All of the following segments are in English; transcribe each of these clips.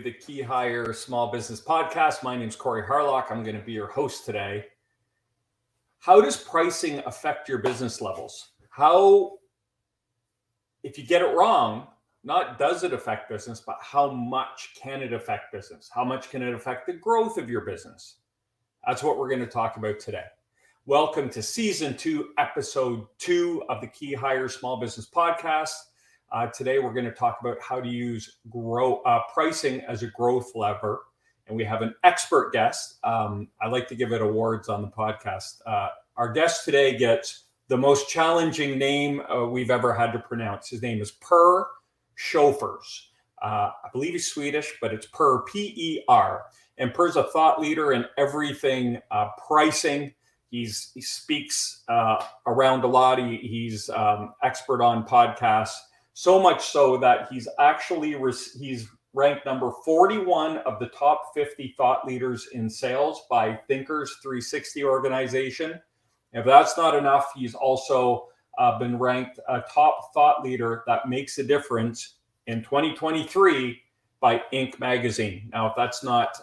the KeyHire Small Business Podcast. My name is Corey Harlock. I'm going to be your host today. How does pricing affect your business levels? How, if you get it wrong, not does it affect business, but how much can it affect business? How much can it affect the growth of your business? That's what we're going to talk about today. Welcome to Season 2, Episode 2 of the KeyHire Small Business Podcast. Today, we're going to talk about how to use pricing as a growth lever. And we have an expert guest. I like to give it awards on the podcast. Our guest today gets the most challenging name we've ever had to pronounce. His name is Per Sjofors. I believe he's Swedish, but it's Per, P-E-R. And Per's a thought leader in everything pricing. He speaks around a lot. He's expert on podcasts. So much so that he's ranked number 41 of the top 50 thought leaders in sales by Thinkers 360 organization. If that's not enough, he's also been ranked a top thought leader that makes a difference in 2023 by Inc. magazine. Now, if that's not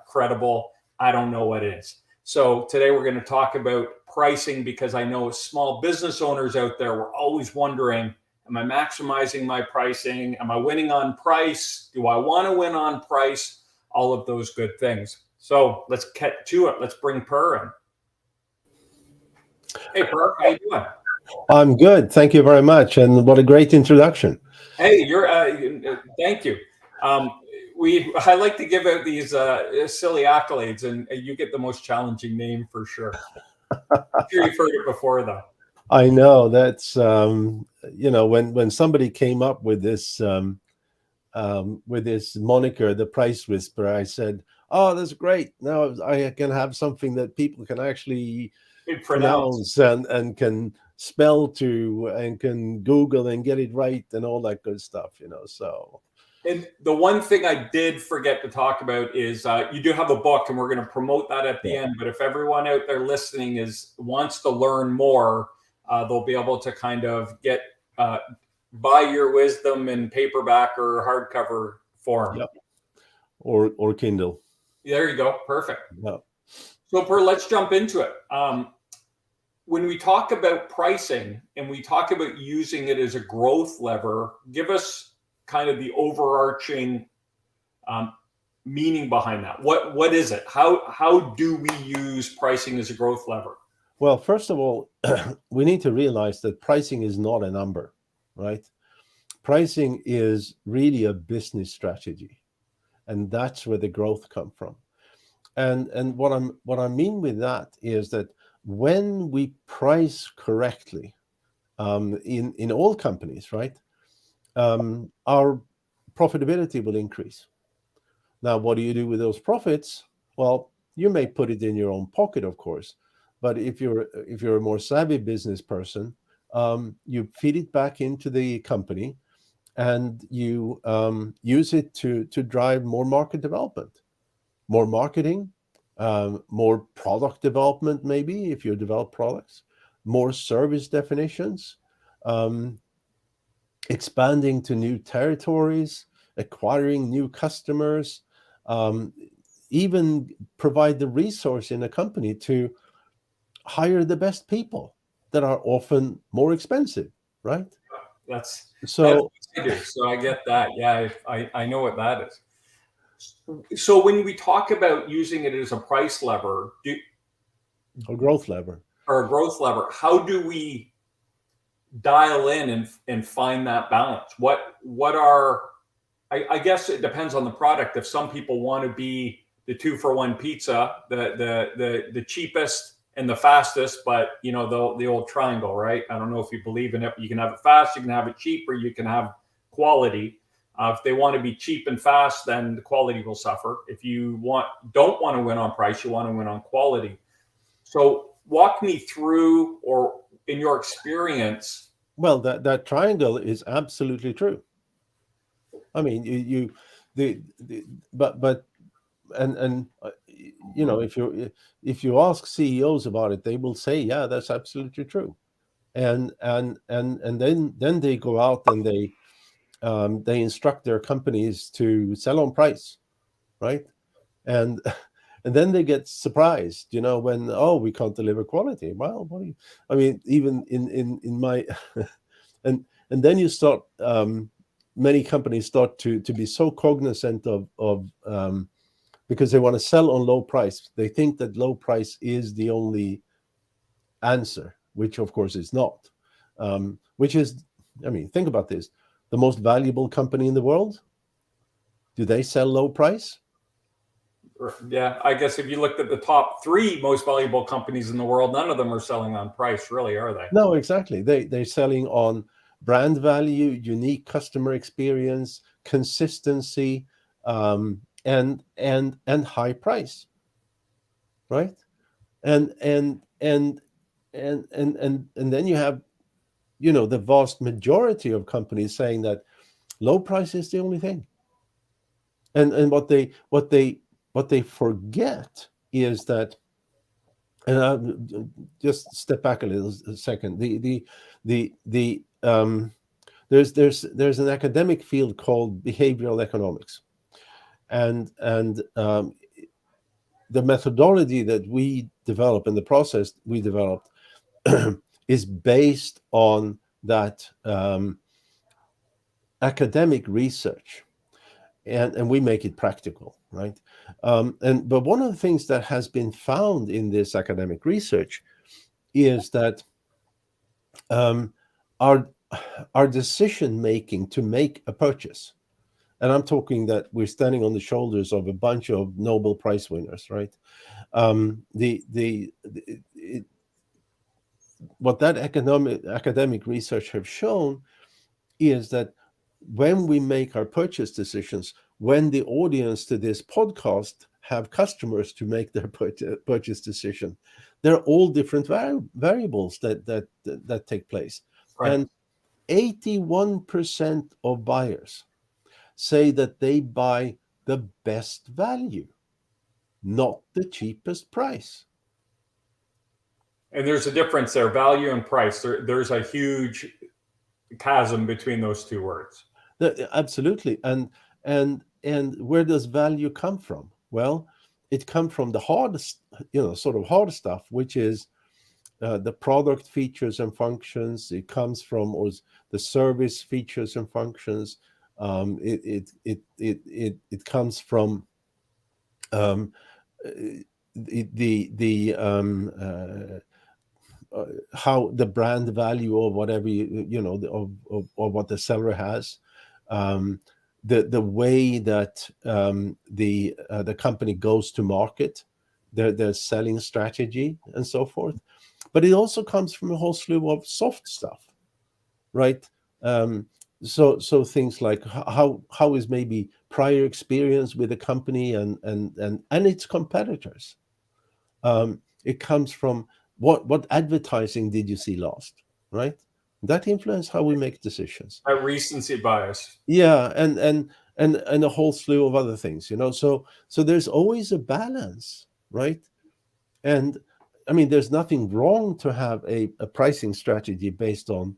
credible, I don't know what is. So today we're going to talk about pricing because I know small business owners out there were always wondering, am I maximizing my pricing? Am I winning on price? Do I want to win on price? All of those good things. So let's get to it. Let's bring Per in. Hey, Per, how you doing? I'm good. Thank you very much. And what a great introduction. Hey, thank you. I like to give out these silly accolades, and you get the most challenging name for sure. I'm sure you've heard it before, though. I know that's when somebody came up with this moniker, the Price Whisperer, I said, "Oh, that's great! Now I can have something that people can actually pronounce and can spell to and can Google and get it right and all that good stuff." So. And the one thing I did forget to talk about is you do have a book, and we're going to promote that at the end. But if everyone out there listening wants to learn more, they'll be able to kind of get buy your wisdom in paperback or hardcover form. Yep. Or Kindle. There you go. Perfect. Yep. So, Per, let's jump into it. When we talk about pricing and we talk about using it as a growth lever, give us kind of the overarching meaning behind that. What is it? How do we use pricing as a growth lever? Well, first of all, we need to realize that pricing is not a number, right? Pricing is really a business strategy, and that's where the growth comes from. And what I mean with that is that when we price correctly, in all companies, right, our profitability will increase. Now, what do you do with those profits? Well, you may put it in your own pocket, of course. But if you're a more savvy business person, you feed it back into the company, and you use it to drive more market development, more marketing, more product development, maybe if you develop products, more service definitions, expanding to new territories, acquiring new customers, even provide the resource in a company to hire the best people that are often more expensive, right? That's what I do. So I get that. Yeah, I know what that is. So when we talk about using it as a price lever, a growth lever, how do we dial in and find that balance? I guess it depends on the product. If some people want to be the 2-for-1 pizza, the cheapest and the fastest, but the old triangle, right? I don't know if you believe in it, but you can have it fast, you can have it cheap, or you can have quality. If they want to be cheap and fast, then the quality will suffer. If you don't want to win on price, you want to win on quality. So walk me through, or in your experience. Well, that triangle is absolutely true. I mean, if you ask CEOs about it, they will say, yeah, that's absolutely true. And then they go out and they instruct their companies to sell on price. right? And and then they get surprised, when, oh, we can't deliver quality. Well, what do you? I mean, even in my and then you start. Many companies start to be so cognizant of because they want to sell on low price. They think that low price is the only answer, which of course is not. Which is, I mean, think about this: the most valuable company in the world. Do they sell low price? Yeah, I guess if you looked at the top three most valuable companies in the world, none of them are selling on price, really, are they? No, exactly. They're selling on brand value, unique customer experience, consistency, and high price, right? And then you have, the vast majority of companies saying that low price is the only thing. And what they forget is that, and I'll just step back a second. There's an academic field called behavioral economics, and the methodology that we develop and the process we developed is based on that academic research, and we make it practical, right? But one of the things that has been found in this academic research is that um, our our decision making to make a purchase, and I'm talking that we're standing on the shoulders of a bunch of Nobel Prize winners, right? What that academic research have shown is that when we make our purchase decisions, when the audience to this podcast have customers to make their purchase decision, there are all different variables that take place. Right. And 81% of buyers say that they buy the best value, not the cheapest price. And there's a difference there, value and price. There's a huge chasm between those two words. Absolutely. And where does value come from? Well, it comes from the hardest, sort of hard stuff, which is the product features and functions. It comes from the service features and functions. It comes from um, how the brand value or whatever or what the seller has, the way that the company goes to market, their selling strategy, and so forth. But it also comes from a whole slew of soft stuff, right? So things like how is maybe prior experience with the company and its competitors. It comes from what advertising did you see last, right? That influence how we make decisions. A recency bias. Yeah, and a whole slew of other things, so there's always a balance, right? And I mean, there's nothing wrong to have a pricing strategy based on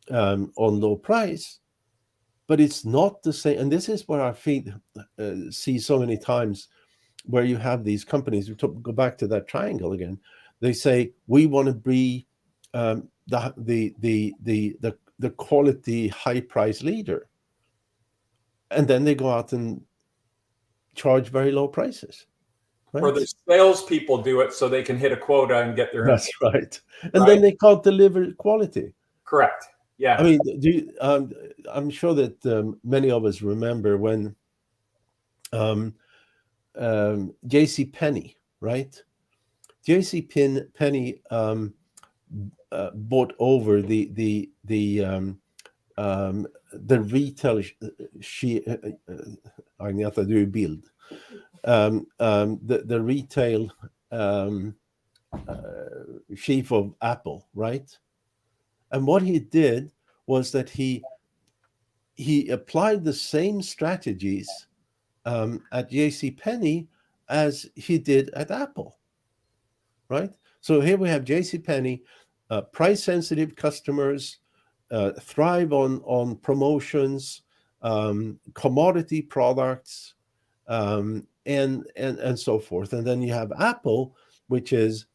low price, but it's not the same. And this is where I see so many times where you have these companies. Go back to that triangle again. They say we want to be the quality high price leader, and then they go out and charge very low prices. Right? Or the salespeople do it so they can hit a quota and get their. That's right. And then they can't deliver quality. Correct. Yeah. I mean, I'm sure that many of us remember when J.C. Penney, right? J.C. Penney bought over the retail Agneta, du bild. The retail chief of Apple, right? And what he did was that he applied the same strategies at J.C. Penney as he did at Apple, right? So here we have J.C. Penney, price-sensitive customers, thrive on promotions, commodity products, and so forth. And then you have Apple, which is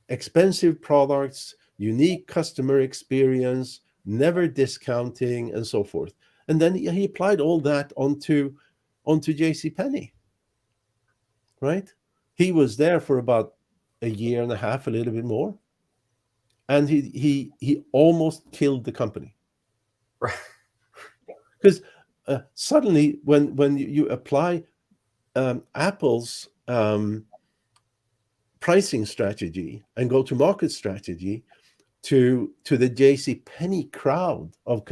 expensive products, unique customer experience, never discounting, and so forth. And then he applied all that onto JCPenney, right? He was there for about a year and a half, a little bit more, and he almost killed the company. Right. Because suddenly, when you apply Apple's pricing strategy and go-to-market strategy to the JCPenney crowd of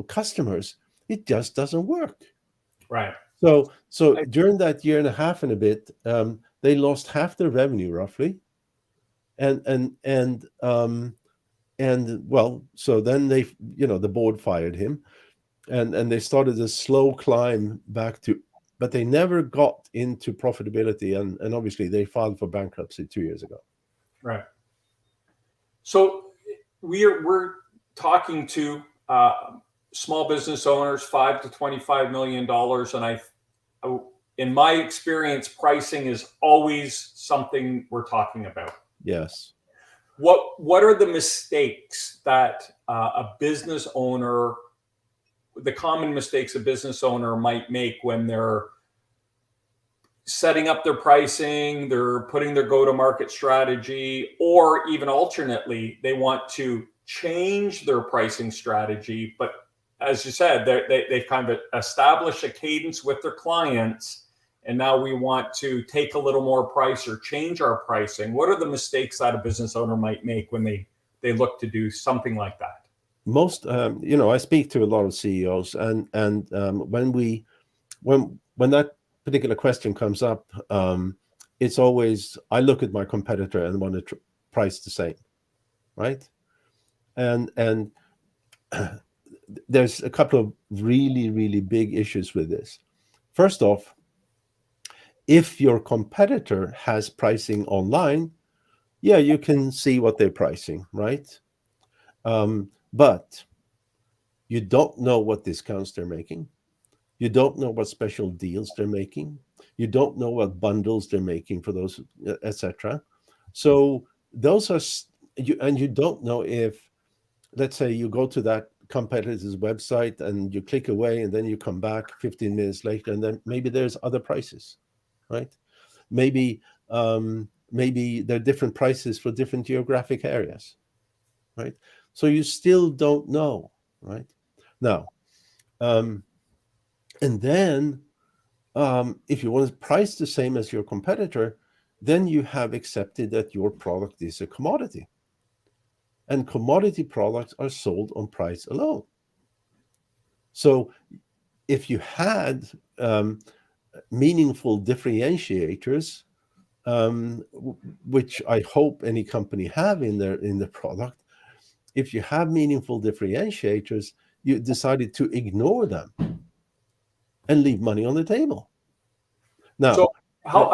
customers, it just doesn't work. Right. So during that year and a half and a bit, they lost half their revenue roughly, and well, so then they, the board fired him, and they started a slow climb back to, but they never got into profitability, and obviously they filed for bankruptcy 2 years ago. Right. So we're talking to small business owners, $5 to $25 million, and in my experience, pricing is always something we're talking about. Yes. What are the mistakes that a business owner, the common mistakes a business owner might make when they're setting up their pricing, they're putting their go-to-market strategy, or even alternately, they want to change their pricing strategy, but as you said, they've kind of established a cadence with their clients, and now we want to take a little more price or change our pricing. What are the mistakes that a business owner might make when they look to do something like that? Most, I speak to a lot of CEOs, and when that particular question comes up, it's always, I look at my competitor and want to price the same, right? And there's a couple of really, really big issues with this. First off, if your competitor has pricing online, yeah, you can see what they're pricing, right? But you don't know what discounts they're making. You don't know what special deals they're making. You don't know what bundles they're making for those, etc. So those are you don't know if, let's say, you go to that competitor's website and you click away, and then you come back 15 minutes later, and then maybe there's other prices, right? Maybe there are different prices for different geographic areas, right? So you still don't know, right? Now, and then if you want to price the same as your competitor, then you have accepted that your product is a commodity. And commodity products are sold on price alone. So if you had meaningful differentiators, which I hope any company have in their product, if you have meaningful differentiators, you decided to ignore them and leave money on the table. Now, so hold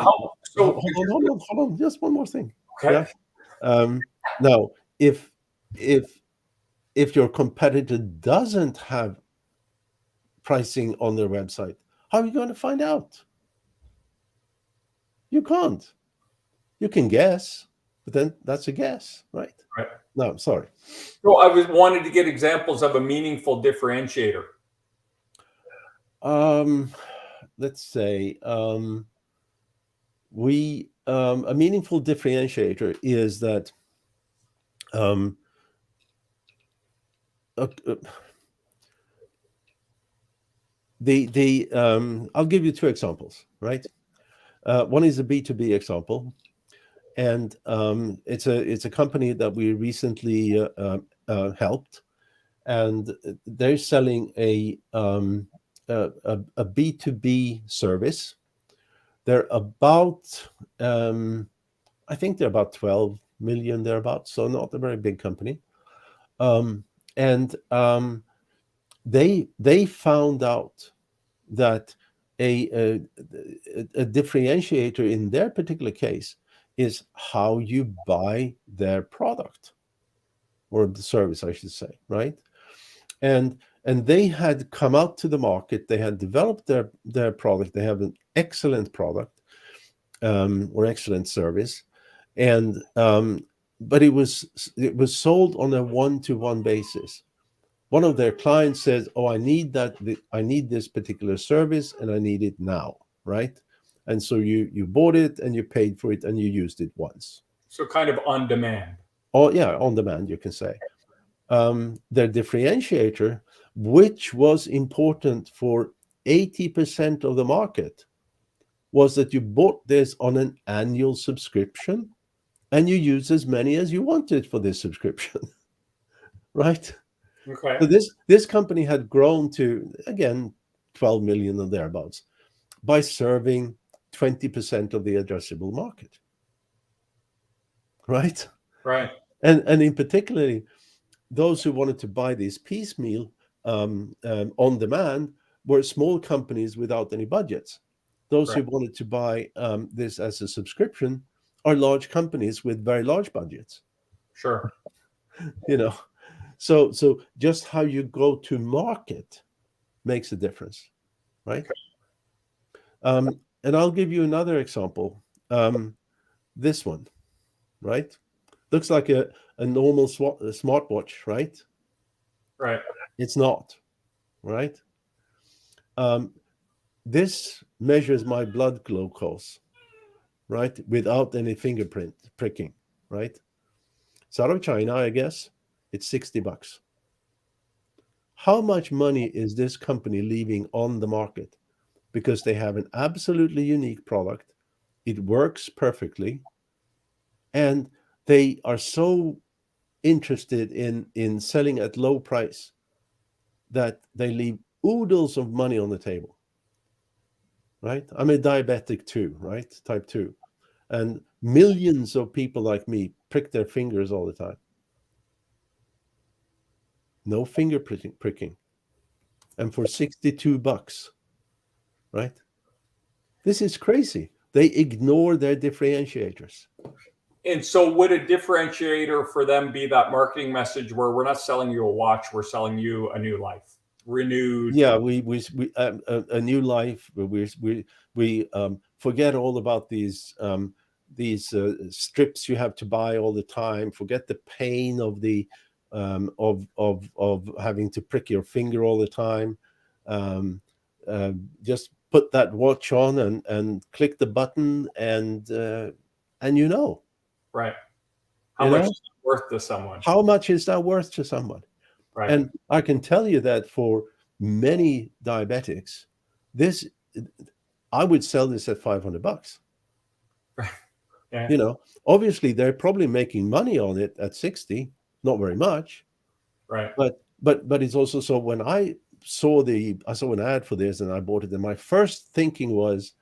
on, just one more thing. Okay. Yeah. Now, if your competitor doesn't have pricing on their website, how are you going to find out? You can't. You can guess, but then that's a guess, right? Right. No, sorry. So I wanted to get examples of a meaningful differentiator. Let's say a meaningful differentiator is that I'll give you two examples, right? One is a B2B example, and it's a company that we recently helped, and they're selling a B2B service. They're about, I think they're about 12 million thereabouts, so not a very big company. And they found out that a differentiator in their particular case is how you buy their product, or the service, I should say, right? And And they had come out to the market. They had developed their product. They have an excellent product, or excellent service, and but it was sold on a one-to-one basis. One of their clients says, "Oh, I need I need this particular service, and I need it now," right? And so you bought it and you paid for it and you used it once. So kind of on demand. Oh yeah, on demand, you can say. Their differentiator, which was important for 80% of the market, was that you bought this on an annual subscription and you use as many as you wanted for this subscription. Right? Okay. So this company had grown to, again, 12 million or thereabouts by serving 20% of the addressable market. Right? Right. And in particularly, those who wanted to buy this piecemeal on demand were small companies without any budgets. Those who wanted to buy this as a subscription are large companies with very large budgets. Sure. So just how you go to market makes a difference, right? Okay. And I'll give you another example. This one, right? Looks like a normal smartwatch, right? Right. It's not, right? This measures my blood glucose, right? Without any fingerprint pricking, right? It's out of China, I guess. It's $60. How much money is this company leaving on the market? Because they have an absolutely unique product. It works perfectly. And they are so interested in selling at low price that they leave oodles of money on the table, right? I'm a diabetic too, right? Type 2. And millions of people like me prick their fingers all the time. No finger pricking. And for $62, right? This is crazy. They ignore their differentiators. And so would a differentiator for them be that marketing message where we're not selling you a watch, we're selling you a new life, renewed? Yeah, we a new life. We forget all about these strips you have to buy all the time. Forget the pain of the of having to prick your finger all the time. Just put that watch on and click the button and Right. How much is it worth to someone? How much is that worth to someone? Right. And I can tell you that for many diabetics, I would sell this at $500. Right. Yeah. Obviously they're probably making money on it at 60, not very much. Right. But it's also so when I saw an ad for this and I bought it, and my first thinking was,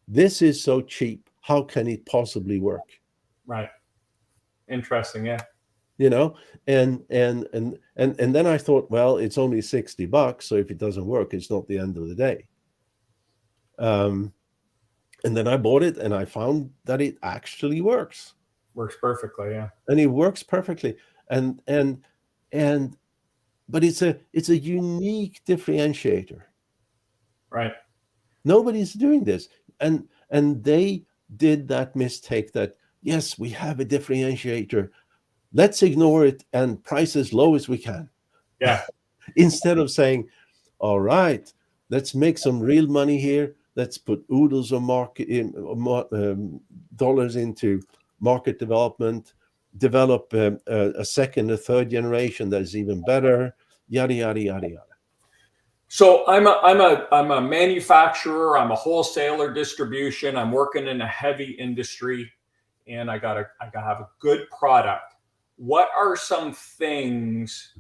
this is so cheap. How can it possibly work? Right. Interesting. Yeah. And then I thought, well, it's only $60, so if it doesn't work, it's not the end of the day. And then I bought it, and I found that it actually works. Works perfectly, yeah. And it works perfectly, but it's a unique differentiator. Right. Nobody's doing this, and they did that mistake that, yes, we have a differentiator. Let's ignore it and price as low as we can. Yeah. Instead of saying, all right, let's make some real money here. Let's put oodles of dollars into market development, develop a second, a third generation that is even better, yada, yada, yada, yada. So I'm a manufacturer. I'm a wholesaler, distribution. I'm working in a heavy industry, and I gotta have a good product. What are some things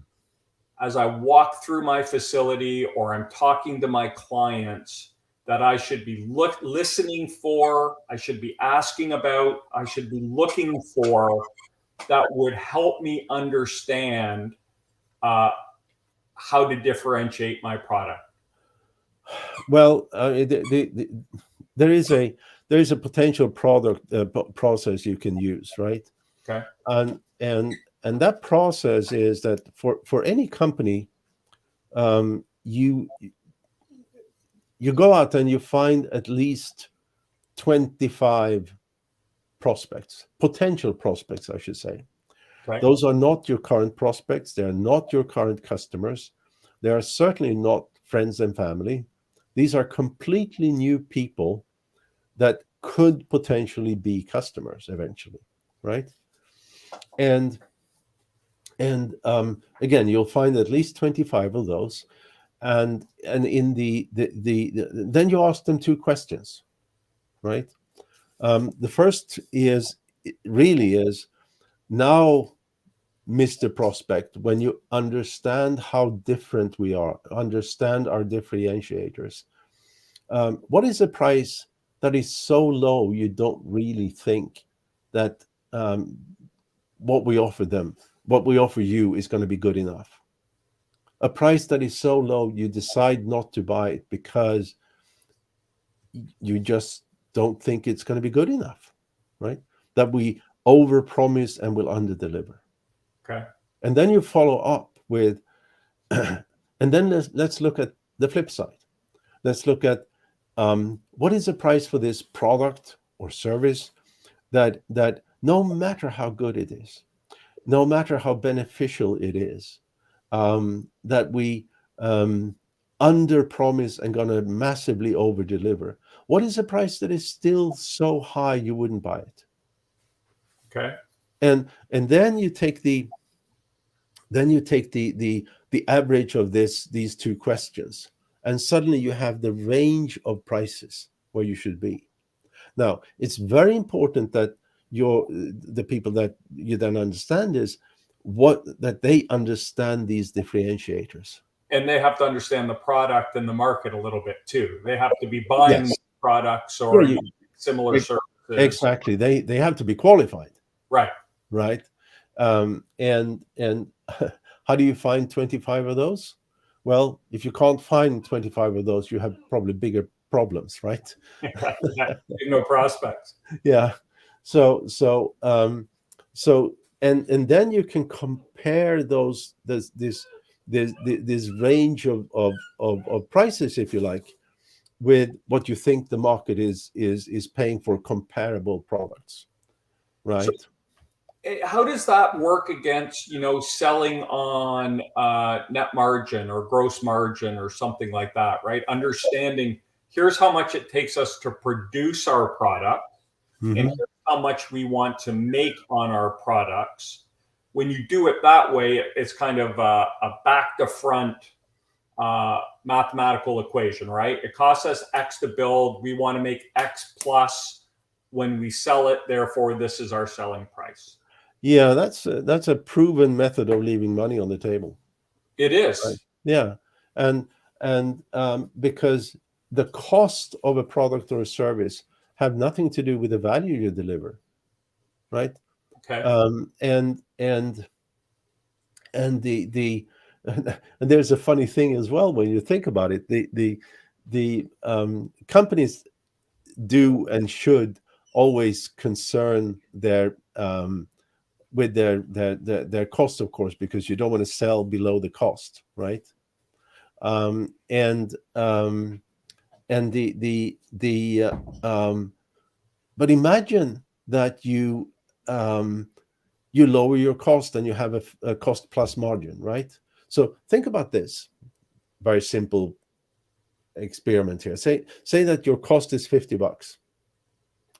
as I walk through my facility or I'm talking to my clients that I should be listening for, I should be asking about, I should be looking for, that would help me understand how to differentiate my product? Well, there is a potential product process you can use, right? Okay. And that process is that for any company, you go out and you find at least 25 prospects, potential prospects, I should say. Right. Those are not your current prospects. They are not your current customers. They are certainly not friends and family. These are completely new people that could potentially be customers eventually, right? And again, you'll find at least 25 of those, and in the then you ask them two questions, right? The first is really is, now, Mr. Prospect, when you understand how different we are, understand our differentiators, what is a price that is so low you don't really think that what we offer you is going to be good enough? A price that is so low you decide not to buy it because you just don't think it's going to be good enough, right? That we overpromise and will underdeliver. Okay. And then you follow up with, and then let's look at the flip side. Let's look at what is the price for this product or service that no matter how good it is, no matter how beneficial it is, that we under promise and going to massively over deliver. What is a price that is still so high you wouldn't buy it? Okay. And then you take the average of these two questions, and suddenly you have the range of prices where you should be. Now, it's very important that the people that you then understand is that they understand these differentiators. And they have to understand the product and the market a little bit too. They have to be buying Yes. products or Yeah, similar services. Exactly. They have to be qualified. Right. Right. And how do you find 25 of those? Well, if you can't find 25 of those, you have probably bigger problems, right? No prospects. Yeah. So and then you can compare this range of prices, if you like, with what you think the market is paying for comparable products, right? So, how does that work against, selling on net margin or gross margin or something like that, right? Understanding here's how much it takes us to produce our product, and here's how much we want to make on our products. When you do it that way, it's kind of a back to front mathematical equation, right? It costs us X to build. We want to make X plus when we sell it. Therefore, this is our selling price. Yeah, that's a proven method of leaving money on the table. It is. Right? Yeah, and because the cost of a product or a service have nothing to do with the value you deliver, right? Okay. And the and there's a funny thing as well when you think about it. The companies do and should always concern their with their cost, of course, because you don't want to sell below the cost, right? But imagine that you lower your cost and you have a cost plus margin, right? So think about this very simple experiment here. Say that your cost is $50,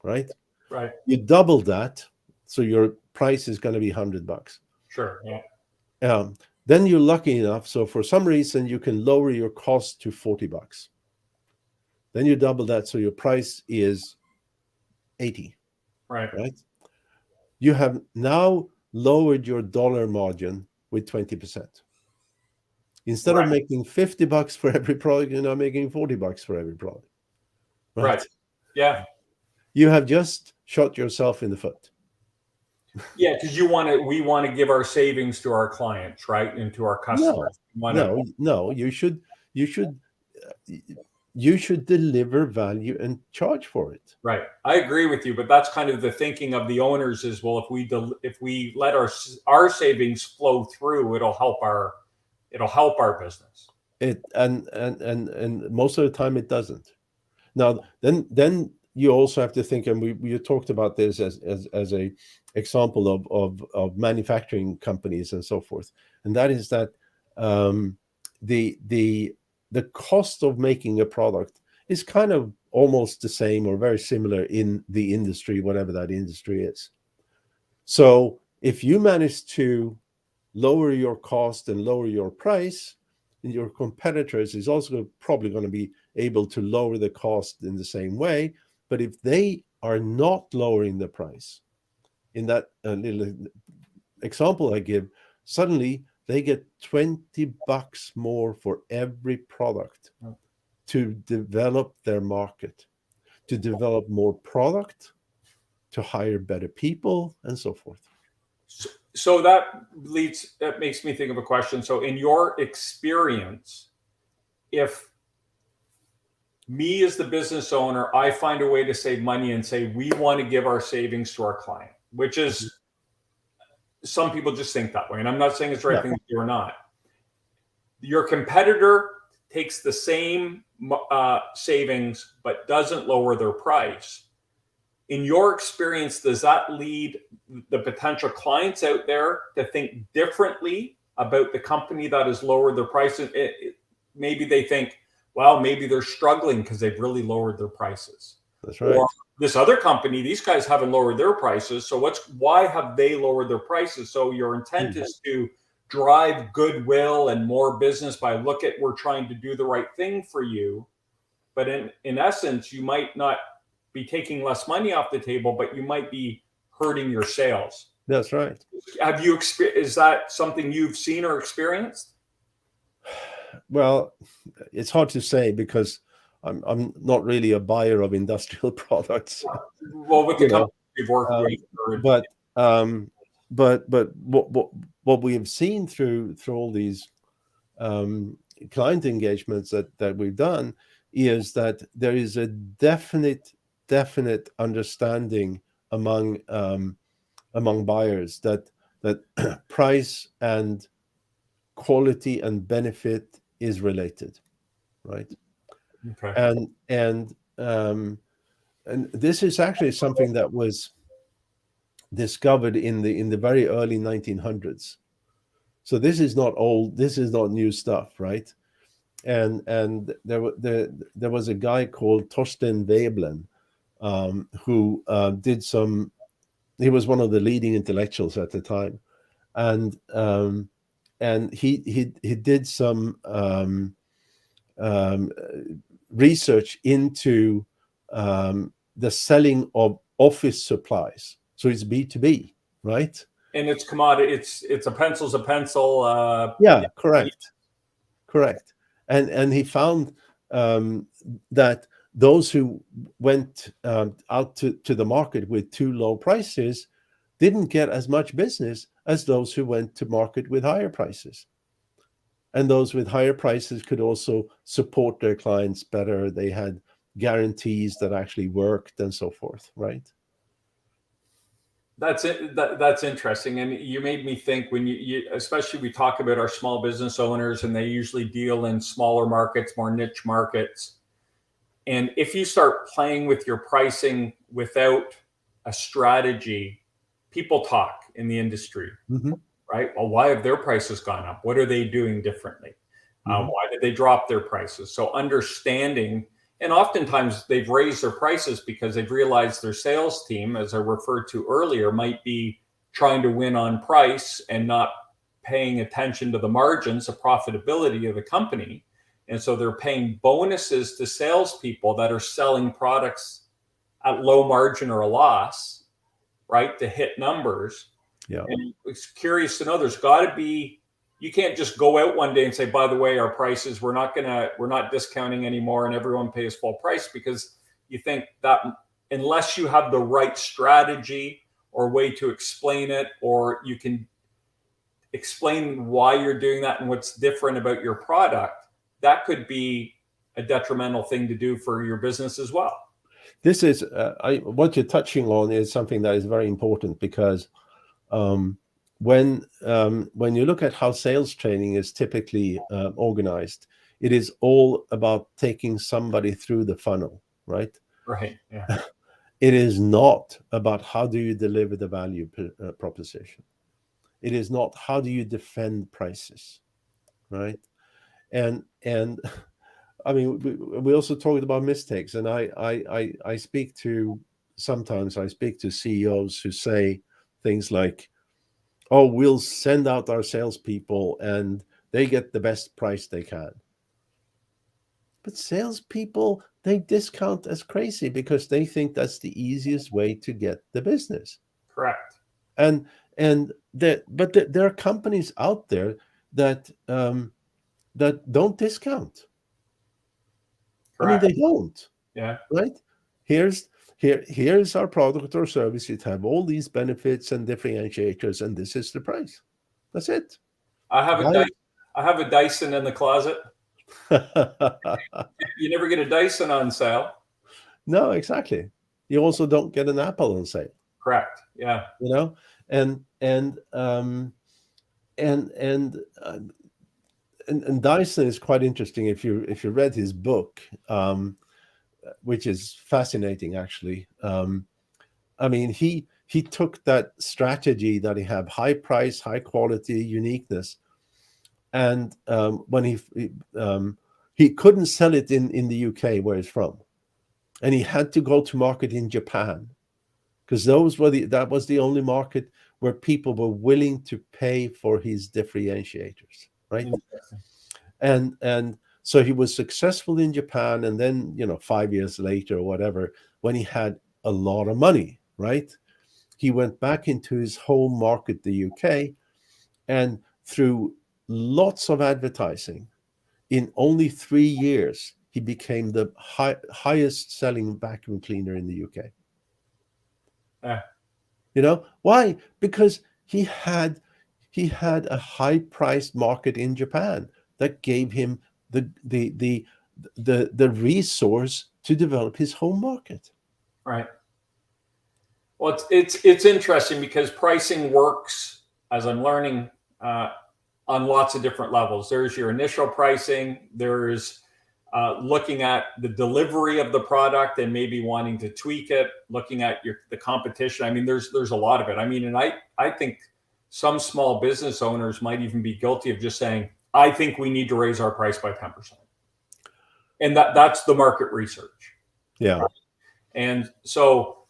right? Right. You double that, so your price is going to be $100. Sure. Yeah. Then you're lucky enough, so for some reason you can lower your cost to $40. Then you double that, so your price is $80. Right. You have now lowered your dollar margin with 20%. Instead of making $50 for every product, you're now making $40 for every product. Right. Yeah. You have just shot yourself in the foot. Yeah, because we want to give our savings to our clients, right, and to our customers. No. You should deliver value and charge for it. Right. I agree with you, but that's kind of the thinking of the owners is, well, if we let our savings flow through, it'll help our business. And most of the time it doesn't. Now, then you also have to think, and we talked about this as a example of manufacturing companies and so forth, and that is that the cost of making a product is kind of almost the same or very similar in the industry, whatever that industry is. So if you manage to lower your cost and lower your price, and your competitors is also probably going to be able to lower the cost in the same way. But if they are not lowering the price, in that little example I give, suddenly they get $20 more for every product to develop their market, to develop more product, to hire better people, and so forth. So that makes me think of a question. So in your experience, if me as the business owner, I find a way to save money and say, we want to give our savings to our client, which is, some people just think that way. And I'm not saying it's the right thing to do or not. Your competitor takes the same savings, but doesn't lower their price. In your experience, does that lead the potential clients out there to think differently about the company that has lowered their prices? Maybe they think, well, maybe they're struggling because they've really lowered their prices. That's right. Or this other company, these guys haven't lowered their prices. So why have they lowered their prices? So your intent is to drive goodwill and more business by we're trying to do the right thing for you. But in essence, you might not be taking less money off the table, but you might be hurting your sales. That's right. Is that something you've seen or experienced? Well, it's hard to say because I'm not really a buyer of industrial products. Well, with the company we've worked with, but what we have seen through all these client engagements that we've done is that there is a definite understanding among buyers that price and quality and benefit is related, right? Okay. And this is actually something that was discovered in the very early 1900s. So this is not old. This is not new stuff, right? And there was a guy called Torsten Veblen who did some. He was one of the leading intellectuals at the time, and he did some research into the selling of office supplies. So it's B2B, right? And it's commodity. It's a pencil's a pencil. Yeah, correct. And he found that those who went out to the market with too low prices didn't get as much business as those who went to market with higher prices. And those with higher prices could also support their clients better. They had guarantees that actually worked and so forth, right? That's it. That's interesting. And you made me think when you especially we talk about our small business owners and they usually deal in smaller markets, more niche markets. And if you start playing with your pricing without a strategy, people talk in the industry, right? Well, why have their prices gone up? What are they doing differently? Why did they drop their prices? So understanding, and oftentimes they've raised their prices because they've realized their sales team, as I referred to earlier, might be trying to win on price and not paying attention to the margins, the profitability of the company. And so they're paying bonuses to salespeople that are selling products at low margin or a loss, right, to hit numbers. Yeah. And it's curious to know there's got to be, you can't just go out one day and say, by the way, our prices, we're not discounting anymore and everyone pays full price, because you think that unless you have the right strategy or way to explain it, or you can explain why you're doing that and what's different about your product, that could be a detrimental thing to do for your business as well. This is what you're touching on is something that is very important, because when you look at how sales training is typically organized, It is all about taking somebody through the funnel, right? Right. Yeah. It is not about how do you deliver the value proposition. It is not how do you defend prices, right? And I mean, we also talked about mistakes, and I speak to sometimes I speak to CEOs who say things like, "Oh, we'll send out our salespeople, and they get the best price they can." But salespeople, they discount as crazy because they think that's the easiest way to get the business. Correct. And there are companies out there that that don't discount. I mean, Correct. they don't, Yeah. right? Here's our product or service. It have all these benefits and differentiators, and this is the price. That's it. I have a Why? I have a Dyson in the closet. You never get a Dyson on sale. No, exactly. You also don't get an Apple on sale, Correct. Yeah. you know, and and um, and and uh, and Dyson is quite interesting. If you read his book, which is fascinating, actually. I mean, he took that strategy that he had: high price, high quality, uniqueness, and when he couldn't sell it in the UK where he's from, and he had to go to market in Japan because that was the only market where people were willing to pay for his differentiators, right? And so he was successful in Japan, and then 5 years later or whatever, when he had a lot of money, right, he went back into his home market, the UK, and through lots of advertising, in only 3 years he became the highest selling vacuum cleaner in the UK. Why? Because he had a high priced market in Japan that gave him the resource to develop his home market. Right. Well, it's interesting because pricing works, as I'm learning, on lots of different levels. There's your initial pricing. There's looking at the delivery of the product and maybe wanting to tweak it. Looking at the competition. I mean, there's a lot of it. I mean, and I think some small business owners might even be guilty of just saying, "I think we need to raise our price by 10%," and that's the market research. Yeah. Right? And so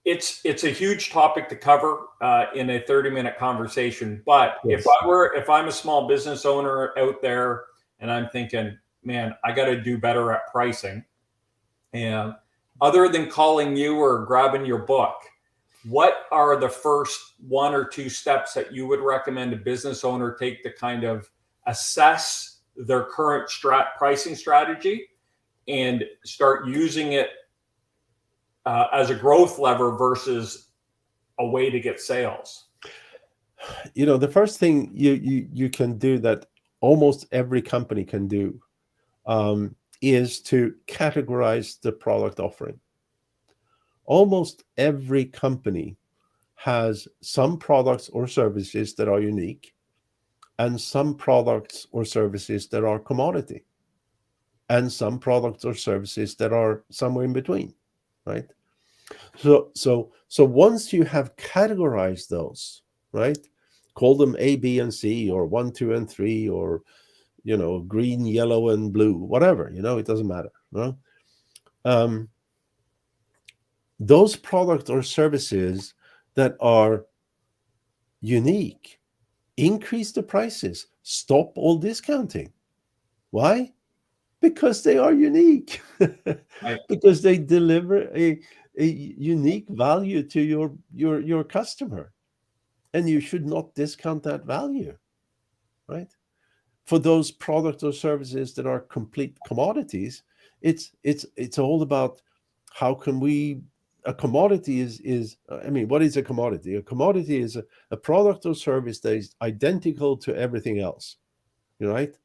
it's a huge topic to cover in a 30-minute conversation. But Yes. if I'm a small business owner out there and I'm thinking, man, I got to do better at pricing, and other than calling you or grabbing your book, what are the first 1 or 2 steps that you would recommend a business owner take to kind of assess their current pricing strategy and start using it as a growth lever versus a way to get sales? The first thing you can do that almost every company can do is to categorize the product offering. Almost every company has some products or services that are unique, and some products or services that are commodity, and some products or services that are somewhere in between, right? So once you have categorized those, right, call them A, B, and C, or 1, 2, and 3, or green, yellow, and blue, whatever, it doesn't matter. Those products or services that are unique, increase the prices, stop all discounting. Why? Because they are unique. Right. Because they deliver a unique value to your customer, and you should not discount that value, right? For those products or services that are complete commodities, it's all about how can we. A commodity is I mean, what is a commodity? A commodity is a product or service that is identical to everything else, right?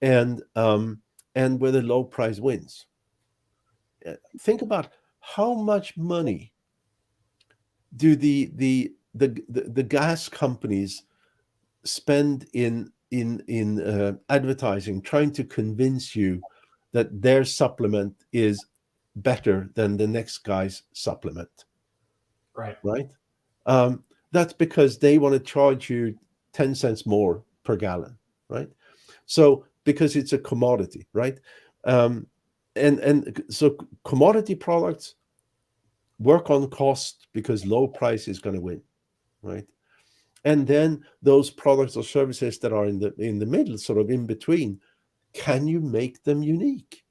And where the low price wins. Think about how much money do the gas companies spend in in advertising trying to convince you that their supplement is better than the next guy's supplement, Right. right? That's because they want to charge you 10 cents more per gallon, right? So because it's a commodity, right? And so commodity products work on cost because low price is going to win, right? And then those products or services that are in the middle, sort of in between, can you make them unique?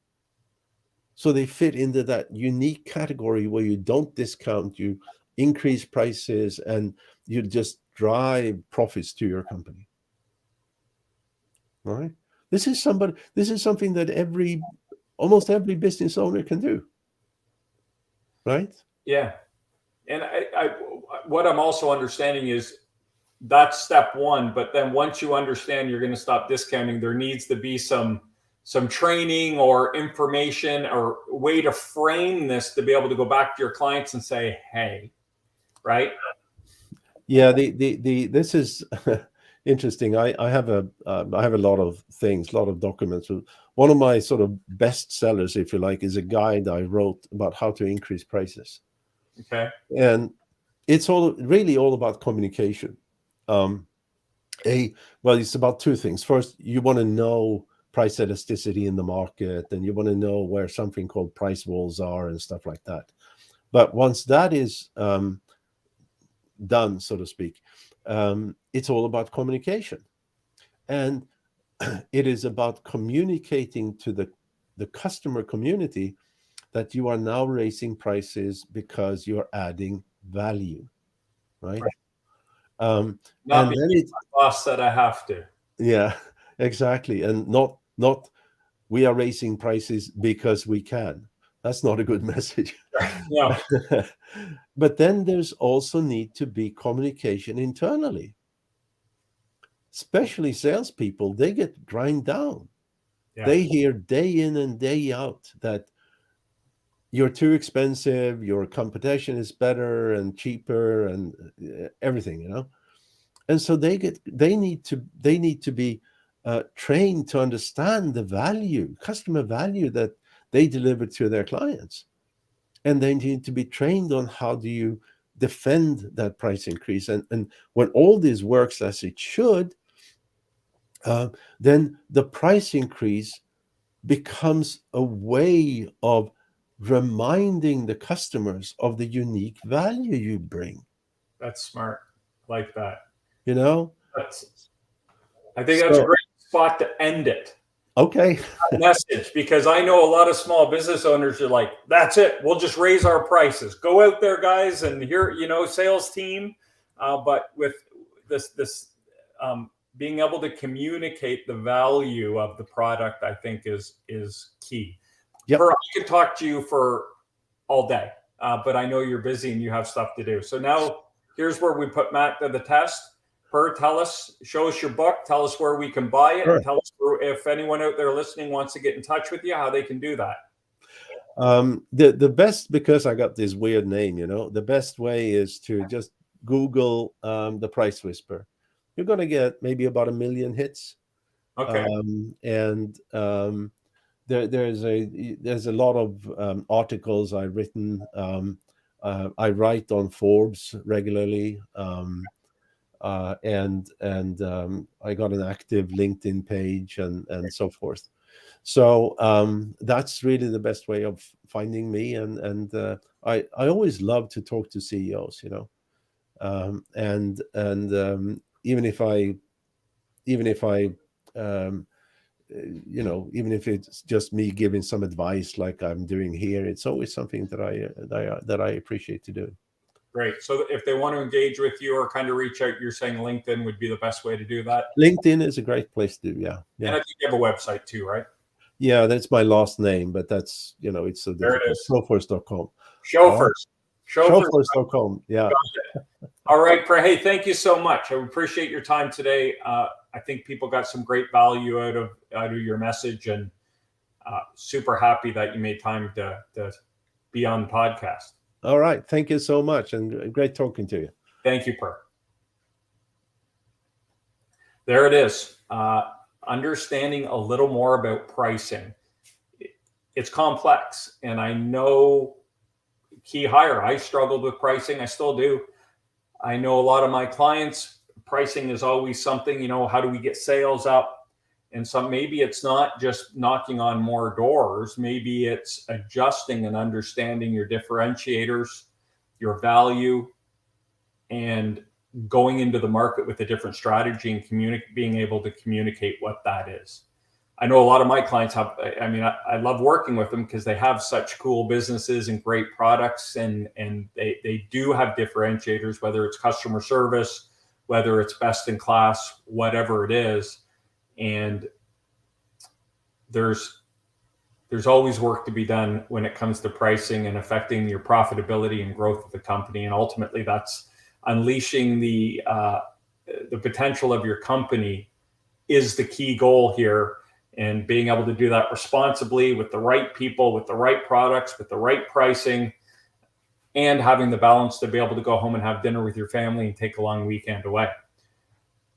So they fit into that unique category where you don't discount, you increase prices, and you just drive profits to your company. All right. This is something that almost every business owner can do. Right? Yeah. And what I'm also understanding is that's step one. But then once you understand you're going to stop discounting, there needs to be some training or information or way to frame this to be able to go back to your clients and say, hey, right? Yeah. This is interesting. I have a lot of things, a lot of documents. One of my sort of best sellers, if you like, is a guide I wrote about how to increase prices. Okay. And it's really all about communication. Well, it's about two things. First, you want to know price elasticity in the market, and you want to know where something called price walls are and stuff like that. But once that is done, so to speak, it's all about communication. And it is about communicating to the customer community that you are now raising prices because you're adding value, right? Not and because then my boss said I have to. yeah, exactly. And not we are raising prices because we can. That's not a good message. No. But then there's also need to be communication internally. Especially salespeople, they get grind down. Yeah. They hear day in and day out that you're too expensive, your competition is better and cheaper and everything, And so they need to be trained to understand the customer value that they deliver to their clients, and they need to be trained on how do you defend that price increase. And when all this works as it should, then the price increase becomes a way of reminding the customers of the unique value you bring. That's smart. Like that. I think that's a great spot to end it. Okay. Message, because I know a lot of small business owners are like, that's it. We'll just raise our prices. Go out there, guys, and here, sales team. But with this being able to communicate the value of the product, I think is key. Yep. I could talk to you for all day, but I know you're busy and you have stuff to do. So now here's where we put Matt to the test. Per, show us your book. Tell us where we can buy it. Sure. And tell us if anyone out there listening wants to get in touch with you, how they can do that. The best, because I got this weird name, the best way is to just Google The Price Whisper. You're going to get maybe about 1 million hits. Okay. There's a lot of articles I've written. I write on Forbes regularly. And I got an active LinkedIn page and so forth. So that's really the best way of finding me. And I always love to talk to CEOs, even if it's just me giving some advice like I'm doing here, it's always something that I appreciate to do. Great. So if they want to engage with you or kind of reach out, you're saying LinkedIn would be the best way to do that? LinkedIn is a great place to do, yeah. And I think you have a website too, right? Yeah, that's my last name, but that's, it's so there difficult. It is. Sjofors.com. Sjofors. Sjofors.com, yeah. All right, Per. Hey, thank you so much. I appreciate your time today. I think people got some great value out of your message, and super happy that you made time to be on the podcast. All right. Thank you so much. And great talking to you. Thank you, Per. There it is. Understanding a little more about pricing. It's complex, and I know KeyHire, I struggled with pricing. I still do. I know a lot of my clients, pricing is always something, you know, how do we get sales up? And so maybe it's not just knocking on more doors. Maybe it's adjusting and understanding your differentiators, your value, and going into the market with a different strategy and being able to communicate what that is. I know a lot of my clients have, I mean, I love working with them because they have such cool businesses and great products, and they do have differentiators, whether it's customer service, whether it's best in class, whatever it is. And there's always work to be done when it comes to pricing and affecting your profitability and growth of the company. And ultimately that's unleashing the potential of your company is the key goal here. And being able to do that responsibly with the right people, with the right products, with the right pricing, and having the balance to be able to go home and have dinner with your family and take a long weekend away.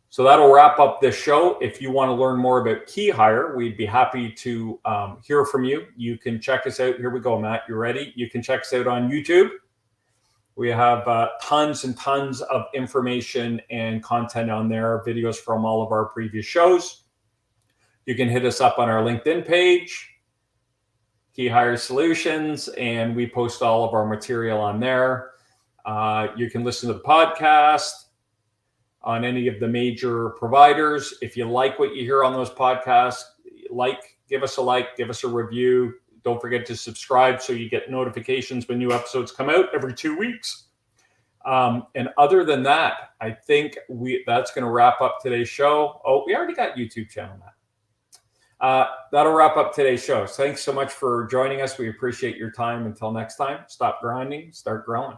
So that'll wrap up this show. If you want to learn more about KeyHire, we'd be happy to hear from you. You can check us out. Here we go, Matt. You ready? You can check us out on YouTube. We have tons and tons of information and content on there, videos from all of our previous shows. You can hit us up on our LinkedIn page, KeyHire Solutions, and we post all of our material on there. You can listen to the podcast on any of the major providers. If you like what you hear on those podcasts, give us a review. Don't forget to subscribe so you get notifications when new episodes come out every 2 weeks. And other than that, I think that's going to wrap up today's show. Oh, we already got YouTube channel, Matt. That'll wrap up today's show. Thanks so much for joining us. We appreciate your time. Until next time, stop grinding, start growing.